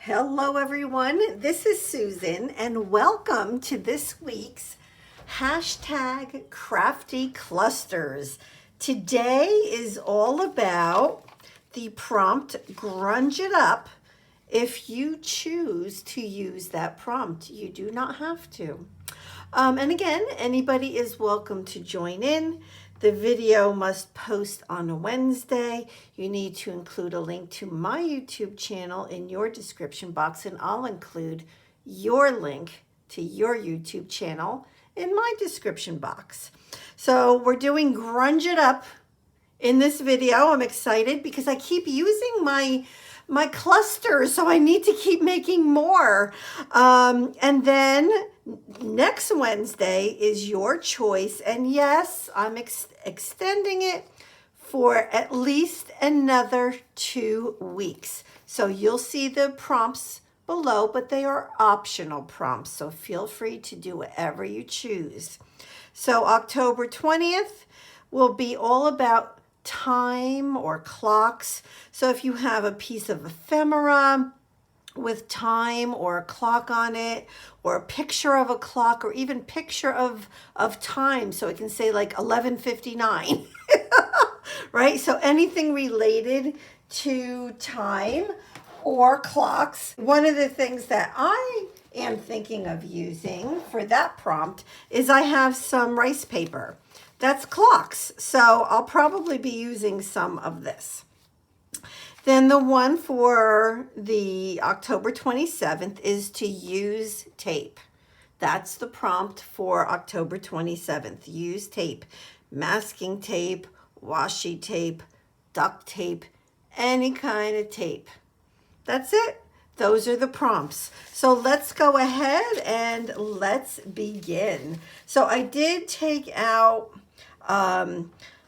Hello everyone, this is Susan and welcome to this week's hashtag CraftyClusters. Today is all about the prompt Grunge It Up. If you choose to use that prompt, you do not have to. And again, anybody is welcome to join in. The video must post on a Wednesday. You need to include a link to my YouTube channel in your description box, and I'll include your link to your YouTube channel in my description box. So we're doing Grunge It Up in this video. I'm excited because I keep using my clusters, so I need to keep making more. And then next Wednesday is your choice. And yes, I'm extending it for at least another 2 weeks. So you'll see the prompts below, but they are optional prompts. So feel free to do whatever you choose. So October 20th will be all about time or clocks. So if you have a piece of ephemera with time or a clock on it, or a picture of a clock, or even picture of time, so it can say like 11:59, right? So anything related to time or clocks. One of the things that I am thinking of using for that prompt is I have some rice paper. That's clocks, so I'll probably be using some of this. Then the one for the October 27th is to use tape. That's the prompt for October 27th. Use tape, masking tape, washi tape, duct tape, any kind of tape. That's it. Those are the prompts. So let's go ahead and let's begin. So I did take out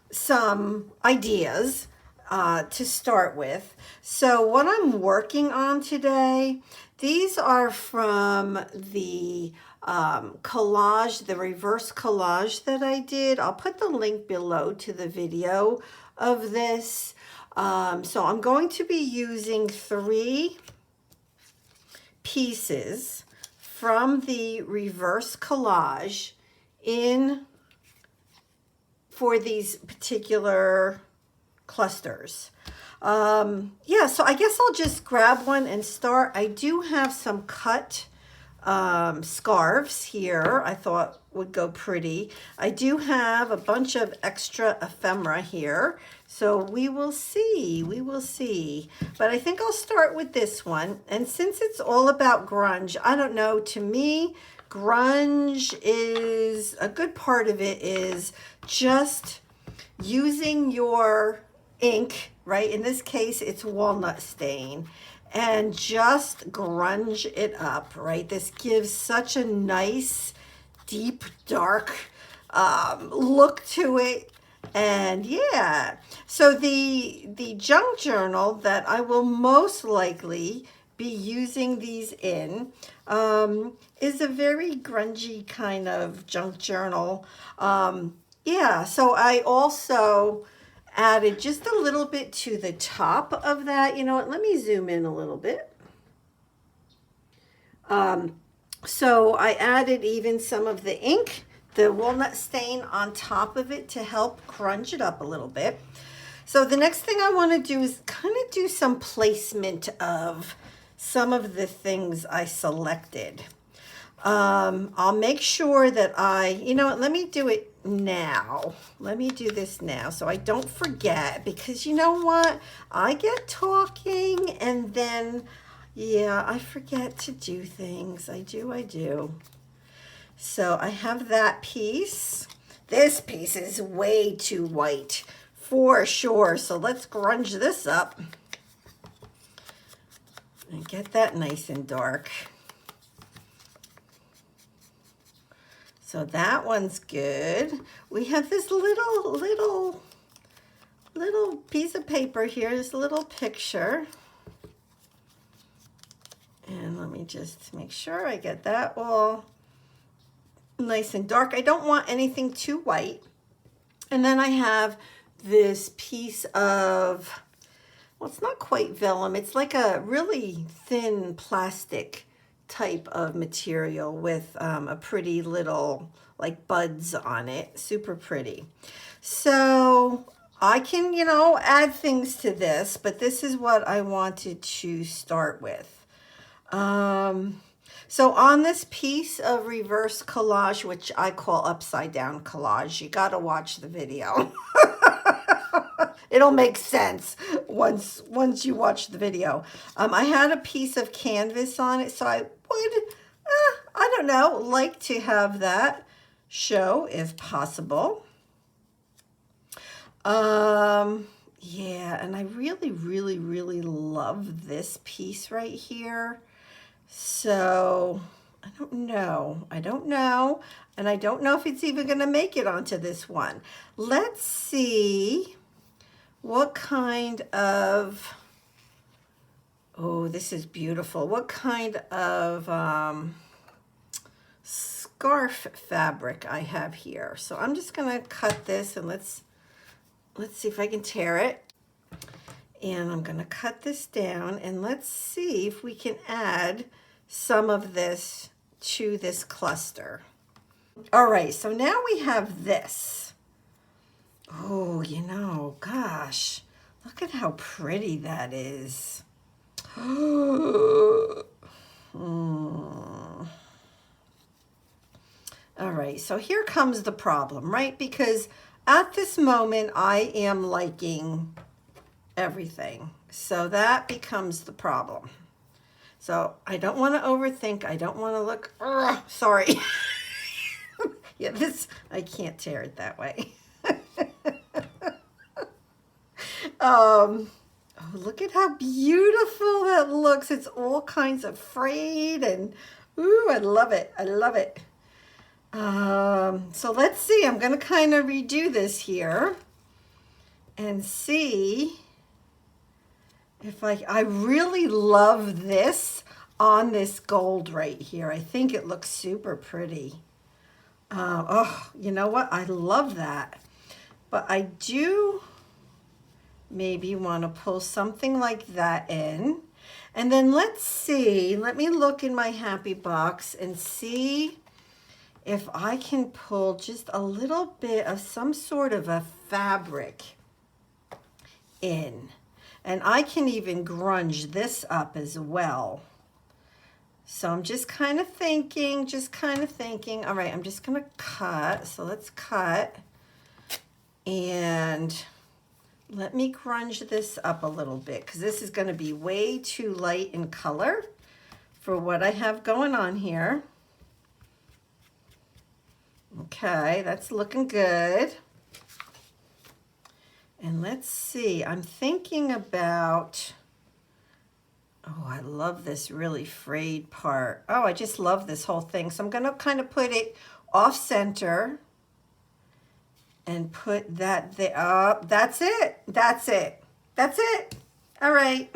some ideas to start with. So what I'm working on today, these are from the collage, the reverse collage that I did. I'll put the link below to the video of this. So I'm going to be using 3 pieces from the reverse collage for these particular clusters. Yeah, so I guess I'll just grab one and start. I do have some cut scarves here I thought would go pretty. I do have a bunch of extra ephemera here, so we will see, But I think I'll start with this one. And since it's all about grunge, I don't know, to me, grunge is, a good part of it is just using your ink, right? In this case, it's walnut stain, and just grunge it up, right? This gives such a nice, deep, dark look to it. And yeah, so the junk journal that I will most likely be using these in is a very grungy kind of junk journal. Yeah, so I also added just a little bit to the top of that. You know what, let me zoom in a little bit. So I added even some of the ink, the walnut stain on top of it to help grunge it up a little bit. So the next thing I want to do is kind of do some placement of some of the things I selected. I'll make sure that you know what, let me do it now. Let me do this now so I don't forget, because you know what? I get talking and then, yeah, I forget to do things. I do. So I have that piece. This piece is way too white for sure. So let's grunge this up and get that nice and dark. So that one's good. We have this little piece of paper here, this little picture. And let me just make sure I get that all nice and dark. I don't want anything too white. And then I have this piece of well, it's not quite vellum. It's like a really thin plastic type of material with a pretty little like buds on it. Super pretty. So I can, you know, add things to this, but this is what I wanted to start with. So on this piece of reverse collage, which I call upside down collage, you got to watch the video. It'll make sense once you watch the video. I had a piece of canvas on it, so I would, I don't know, like to have that show if possible. Yeah, and I really, really, really love this piece right here. So I don't know, and I don't know if it's even going to make it onto this one. Let's see what kind of, oh, this is beautiful. What kind of scarf fabric I have here. So I'm just going to cut this, and let's see if I can tear it. And I'm going to cut this down, and let's see if we can add some of this to this cluster. All right, so now we have this. Oh, you know, gosh, look at how pretty that is. All right, so here comes the problem, right? Because at this moment, I am liking everything. So that becomes the problem. So I don't want to overthink. I don't want to look, sorry. Yeah, this, I can't tear it that way. Oh, look at how beautiful that looks. It's all kinds of frayed and, ooh, I love it. I love it. So let's see. I'm going to kind of redo this here and see if I really love this on this gold right here. I think it looks super pretty. Oh, you know what? I love that. But I do maybe want to pull something like that in. And then let's see. Let me look in my happy box and see if I can pull just a little bit of some sort of a fabric in. And I can even grunge this up as well. So I'm just kind of thinking, all right, I'm just going to cut. So let's cut. And let me grunge this up a little bit, because this is going to be way too light in color for what I have going on here. Okay, that's looking good. And let's see, I'm thinking about, oh, I love this really frayed part. Oh, I just love this whole thing. So I'm going to kind of put it off center and put that there. Oh, that's it. That's it. That's it. All right.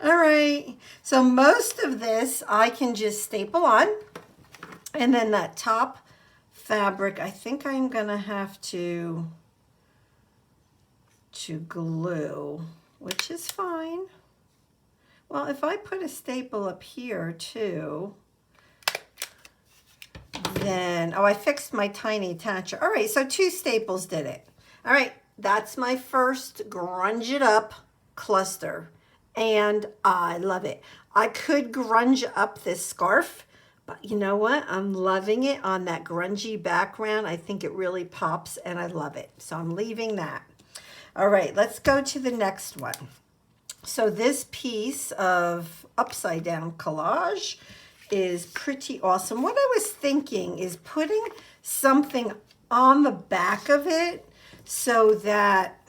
All right. So most of this I can just staple on. And then that top fabric, I think I'm going to have to glue, which is fine. Well, if I put a staple up here too, then, oh, I fixed my tiny attacher. All right, so 2 staples did it. All right, that's my first Grunge It Up cluster, and I love it. I could grunge up this scarf, but you know what? I'm loving it on that grungy background. I think it really pops, and I love it. So I'm leaving that. All right, let's go to the next one. So this piece of upside down collage is pretty awesome. What I was thinking is putting something on the back of it so that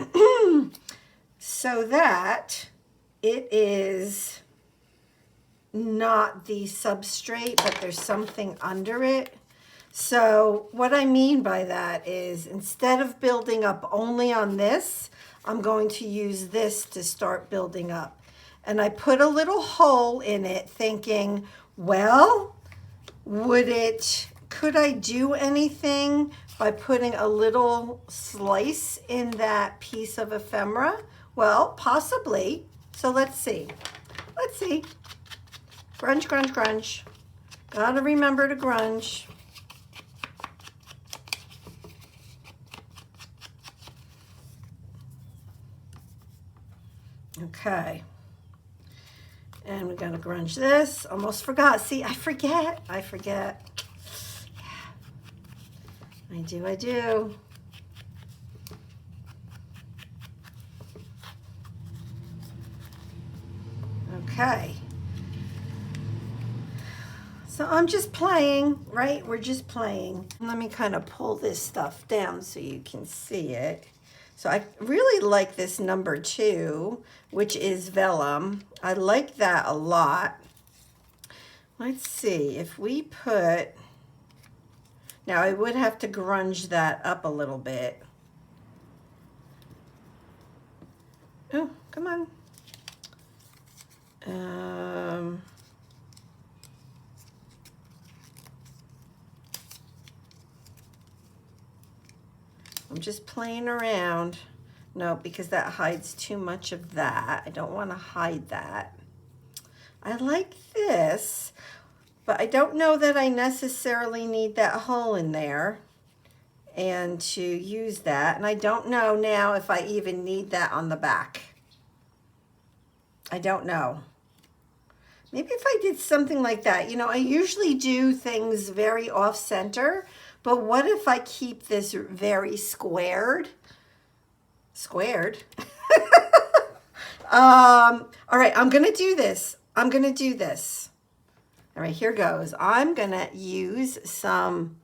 it is not the substrate, but there's something under it. So what I mean by that is, instead of building up only on this, I'm going to use this to start building up. And I put a little hole in it thinking, well, could I do anything by putting a little slice in that piece of ephemera? Well, possibly. So let's see. Let's see. Grunge, grunge, grunge. Gotta remember to grunge. Okay. And we're gonna grunge this. Almost forgot. See, I forget. I forget. Yeah. I do. Okay. So I'm just playing, right? We're just playing. Let me kind of pull this stuff down so you can see it. So I really like this number 2, which is vellum. I like that a lot. Let's see if we put, now I would have to grunge that up a little bit. Oh, come on. I'm just playing around. No, because that hides too much of that. I don't want to hide that. I like this, but I don't know that I necessarily need that hole in there and to use that. And I don't know now if I even need that on the back. I don't know. Maybe if I did something like that. You know, I usually do things very off center, but what if I keep this very squared? Squared. All right, I'm gonna do this. I'm gonna do this. All right, here goes. I'm gonna use some,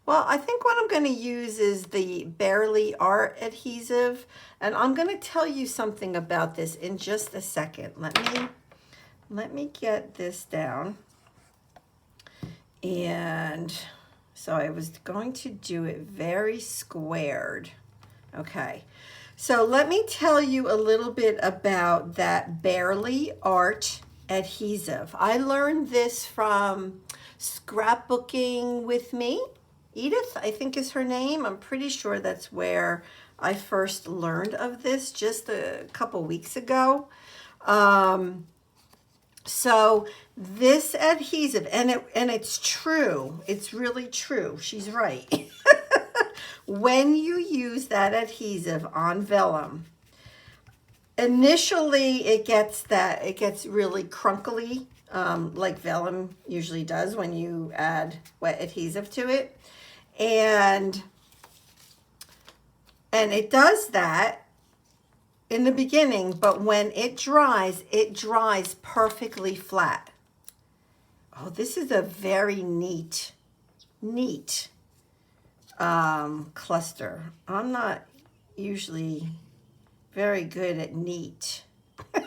well, I think what I'm gonna use is the Barely Art adhesive, and I'm gonna tell you something about this in just a second. Let me get this down. And so I was going to do it very squared. Okay, so let me tell you a little bit about that Barely Art adhesive. I learned this from Scrapbooking with Me. Edith, I think is her name. I'm pretty sure that's where I first learned of this, just a couple weeks ago. So this adhesive, and it's true, it's really true, she's right. When you use that adhesive on vellum, initially it gets really crunkly, like vellum usually does when you add wet adhesive to it. And it does that in the beginning, but when it dries perfectly flat. Oh, this is a very neat cluster. I'm not usually very good at neat, but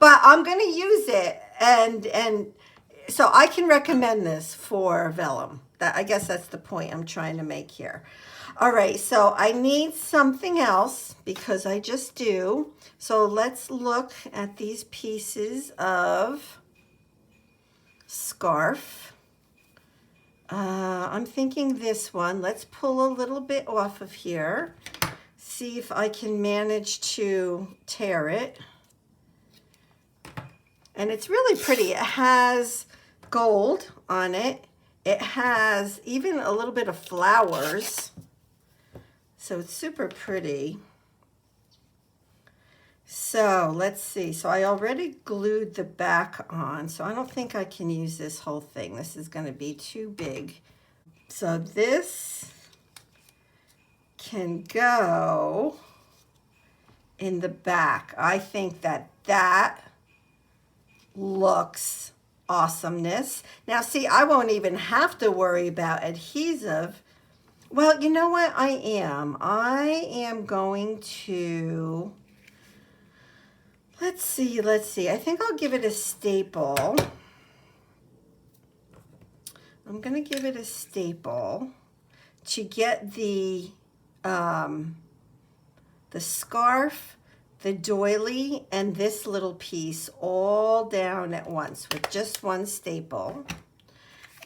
I'm going to use it, and so I can recommend this for vellum. I guess that's the point I'm trying to make here. All right, so I need something else because I just do. So let's look at these pieces of scarf. I'm thinking this one. Let's pull a little bit off of here. See if I can manage to tear it. And it's really pretty. It has gold on it. It has even a little bit of flowers. So it's super pretty. So let's see. So I already glued the back on, so I don't think I can use this whole thing. This is going to be too big. So this can go in the back. I think that looks awesomeness. Now see, I won't even have to worry about adhesive. Well, you know what? I am going to, let's see. I think I'll give it a staple. I'm going to give it a staple to get the scarf, the doily, and this little piece all down at once with just one staple.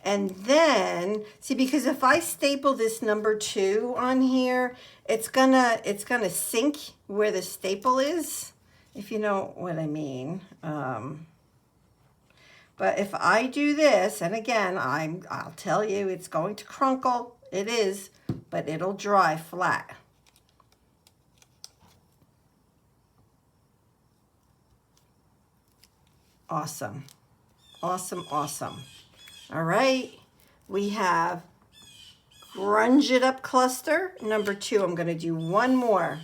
And then, see, because if I staple this number 2 on here, it's gonna sink where the staple is, if you know what I mean. But if I do this, and again, I'll tell you, it's going to crunkle. It is, but it'll dry flat. Awesome. Awesome, awesome. All right, we have Grunge It Up cluster number 2. I'm going to do one more.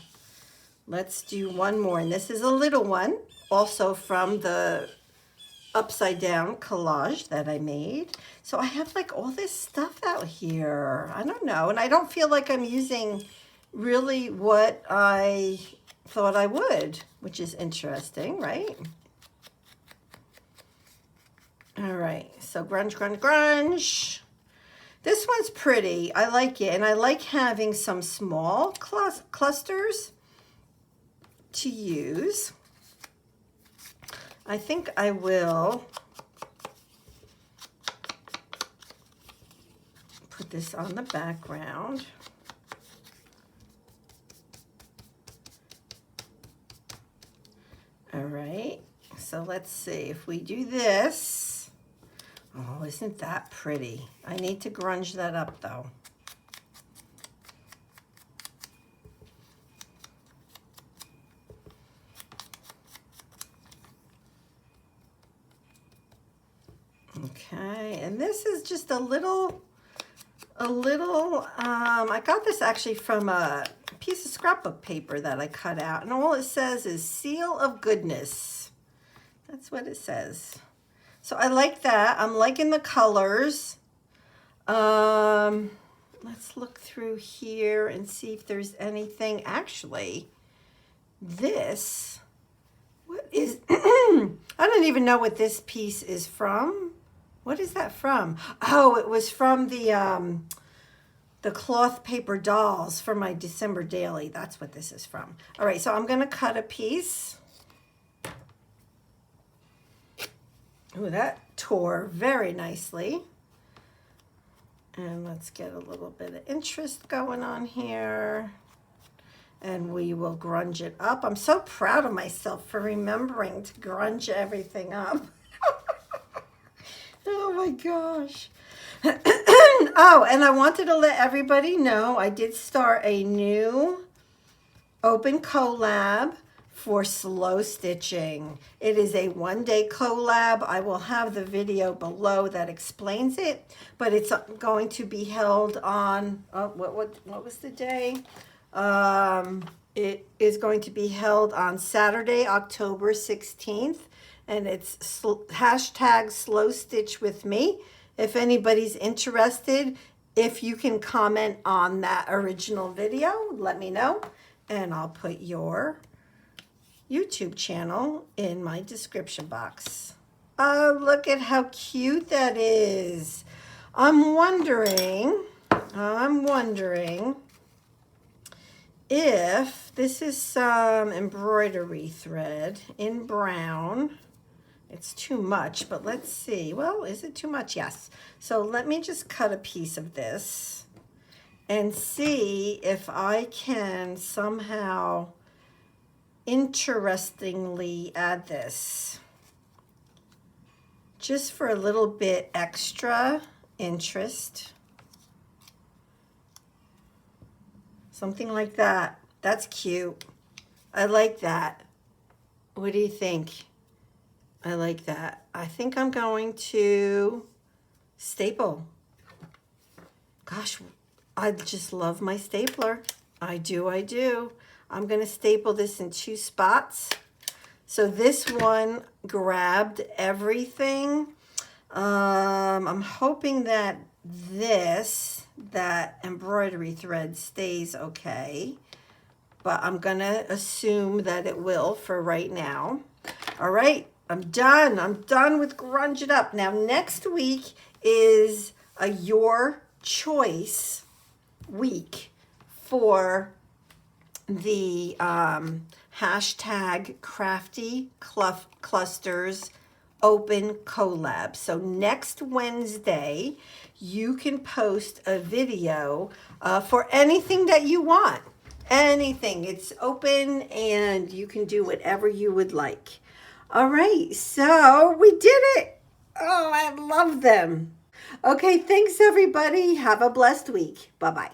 Let's do one more, and this is a little one, also from the upside down collage that I made. So I have like all this stuff out here. I don't know, and I don't feel like I'm using really what I thought I would, which is interesting, right? All right, so grunge, grunge, grunge. This one's pretty. I like it, and I like having some small clusters to use. I think I will put this on the background. All right, so let's see if we do this. Oh, isn't that pretty? I need to grunge that up though. Okay, and this is just a little, I got this actually from a piece of scrapbook paper that I cut out, and all it says is seal of goodness. That's what it says. So I like that. I'm liking the colors. Let's look through here and see if there's anything. Actually, this, what is, I don't even know what this piece is from. What is that from? Oh, it was from the cloth paper dolls for my December daily. That's what this is from. All right, so I'm gonna cut a piece. Ooh, that tore very nicely. And let's get a little bit of interest going on here. And we will grunge it up. I'm so proud of myself for remembering to grunge everything up. Oh my gosh. Oh, and I wanted to let everybody know I did start a new open collab for slow stitching. It is a one-day collab. I will have the video below that explains it, but it's going to be held on, what was the day? It is going to be held on Saturday, October 16th, and it's hashtag slow stitch with me. If anybody's interested, if you can comment on that original video, let me know, and I'll put your YouTube channel in my description box. Oh, look at how cute that is. I'm wondering if this is some embroidery thread in brown. It's too much, but let's see. Well, is it too much? Yes. So let me just cut a piece of this and see if I can somehow interestingly add this, just for a little bit extra interest. Something like that. That's cute. I like that. What do you think? I like that. I think I'm going to staple. Gosh, I just love my stapler. I do. I'm going to staple this in 2 spots. So this one grabbed everything. I'm hoping that that embroidery thread stays okay, but I'm going to assume that it will for right now. All right, I'm done. I'm done with Grunge It Up. Now, next week is a your choice week for the hashtag CraftyClusters open collab. So next Wednesday, you can post a video for anything that you want. anything. It's open and you can do whatever you would like. All right, so we did it. Oh, I love them. Okay, thanks everybody. Have a blessed week. Bye-bye.